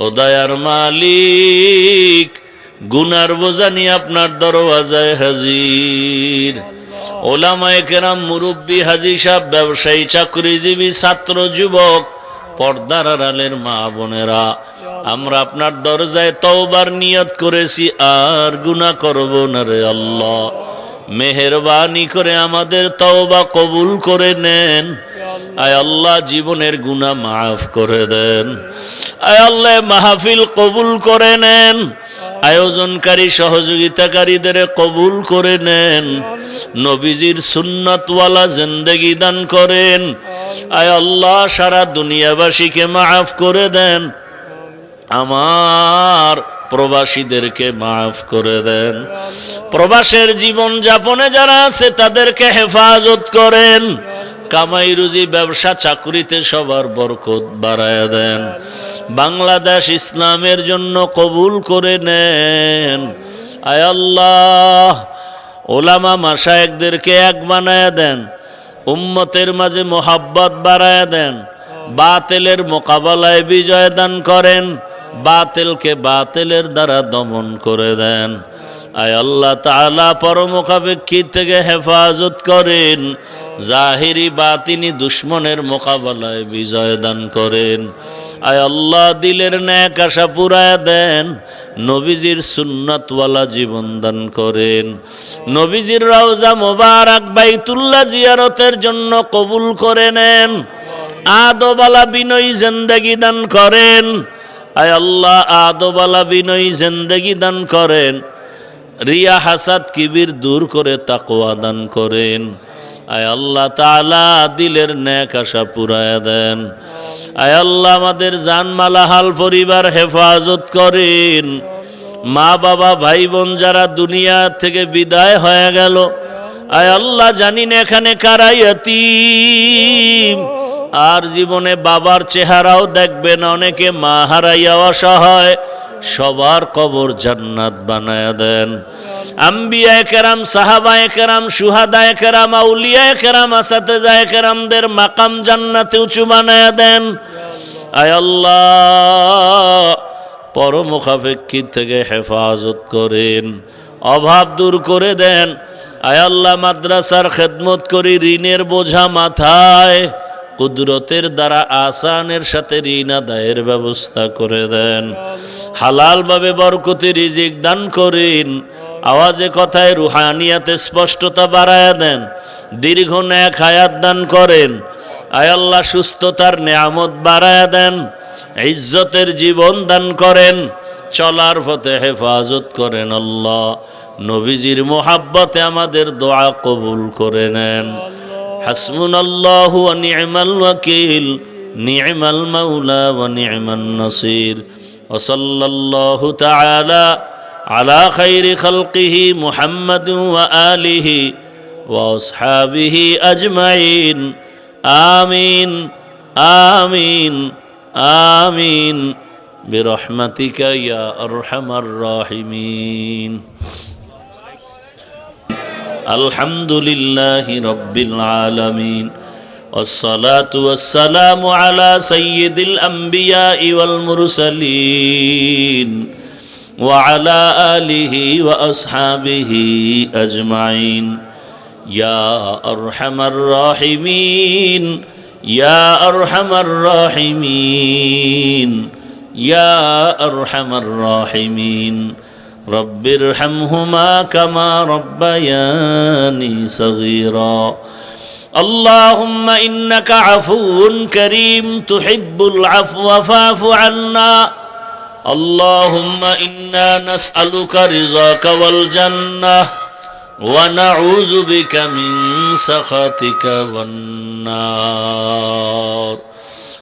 ও দয়ার মালিক, গুনার বোঝা নিয়ে আপনার দরওয়াজায় হাজির। ওলামায়ে কেরাম, মুরব্বী, হাজী সাহেব, ব্যবসায়ী, চাকরিজীবী, ছাত্র, যুবক, পর্দার আড়ালের মা বোনেরা, আমরা আপনার দরজায় তওবার নিয়ত করেছি, আর গুনাহ করব না রে আল্লাহ। মেহেরবানি করে আমাদের তওবা কবুল করে নেন। আয় আল্লাহ, জীবনের গুনাহ মাফ করে দেন। আয় আল্লাহ, মাহফিল কবুল করে নেন। আয়োজনকারী সহযোগিতাকারীদের কবুল করে নেন। নবীজির সুন্নাতওয়ালা জিন্দেগি দান করেন। আয় আল্লাহ, সারা দুনিয়াবাসীকে মাফ করে দেন। আমার প্রবাসীদেরকে মাফ করে দেন। প্রবাসের জীবন যাপনে যারা আছে তাদেরকে হেফাজত করেন। কামাই রুজি, ব্যবসা, চাকরিতে সবার বরকত বাড়ায় দেন। বাংলাদেশ ইসলামের জন্য কবুল করে নেন। আয় আল্লাহ, ওলামা মাশায়েখদেরকে এক বানায় দেন। উম্মতের মাঝে মোহাব্বত বাড়ায় দেন। বাতিলের মোকাবেলায় বিজয় দান করেন। বাতিলকে বাতিলের দ্বারা দমন করে দেন। আয় আল্লাহ তাআলা, পরমুখাপেক্ষী থেকে হেফাজত করেন। জাহিরি বাতিনি দুশ্মনের মোকাবেলায় বিজয় দান করেন। আয় আল্লাহ, দিলের নেক আশা পুরায় দেন। নবীজির সুন্নাতওয়ালা জীবন দান করেন। নবীজির রওজা মোবারক বাইতুল্লাহ জিয়ারতের জন্য কবুল করে নেন। আদবালা বিনয়ী জিন্দেগি দান করেন। আয় আল্লাহ, আদবালা বিনয়ী জিন্দেগি দান করেন। রিয়া, হাসাদ, কিবির দূর করে তাকওয়া দান করেন। আয় আল্লাহ তাআলা, দিলের নেক আশা পুরায় দেন। আয় আল্লাহ, আমাদের জানমাল হাল পরিবার হেফাজত করেন। মা বাবা, ভাই বোন যারা দুনিয়া থেকে বিদায় হয়ে গেল, আয় আল্লাহ, জানি না এখানে কারা ইয়াতীম, আর জীবনে বাবার চেহারাও দেখবেন, অনেকে মা হারাইয়া অসহায়, সবার কবর জান্নাত বানায়া দেন। আম্বিয়ায়ে কেরাম, সাহাবায়ে কেরাম, শুহাদায়ে কেরাম, আউলিয়ায়ে কেরাম, আসাতেজায়ে কেরামদের মাকাম জান্নাতে উঁচু বানায়া দেন। আয় আল্লাহ, পরমুখাপেক্ষী থেকে হেফাজত করেন। অভাব দূর করে দেন। আয় আল্লাহ, মাদ্রাসার খেদমত করি, ঋণের বোঝা মাথায় কুদরতের দ্বারা আসানের সাথে ঋণ আদায়ের ব্যবস্থা করে দেন। হালালভাবে বরকতি রিজিক দান করেন। আওয়াজে কথায় রুহানিয়াতে স্পষ্টতা বাড়ায়া দেন। দীর্ঘ নেক হায়াত দান করেন। আয় আল্লাহ, সুস্থতার নেয়ামত বাড়ায়া দেন। ইজ্জতের জীবন দান করেন। চলার পথে হেফাজত করেন। আল্লাহ, নবীজির মোহাব্বতে আমাদের দোয়া কবুল করে নেন। হাসবুনাল্লাহু ওয়া নি'মাল ওয়াকিল, নি'মাল মাওলা ওয়া নি'মান নাসির। ওয়া সাল্লাল্লাহু তাআলা আলা খাইরি খালকিহি মুহাম্মাদিন ওয়া আলিহি ওয়া আসহাবিহি আজমাইন। আমিন আমিন আমিন বিরহমাতিকা ইয়া আরহামার রাহিমিন। আলহামদুলিল্লাহি রাব্বিল আলামিন, ওয়াসসালাতু ওয়াসসালামু আলা সাইয়্যিদিল আমবিয়াই ওয়াল মুরসালিন ওয়া আলা আলিহি ওয়া আসহাবিহি আজমাইন। ইয়া আরহামার রাহিমিন, ইয়া আরহামার রাহিমিন, ইয়া আরহামার রাহিমিন। রব্বিরহামহুমা কামা রব্বায়ানি সগীরা। আল্লাহুম্মা ইন্নাকা আফুউন কারীম তুহিব্বুল আফওয়া ফা'ফু আন্না। আল্লাহুম্মা ইন্না নাসআলুকা রিযাকা ওয়াল জান্নাহ ওয়া নাউযু বিকা মিন সাখাতিকা ওয়ান নার।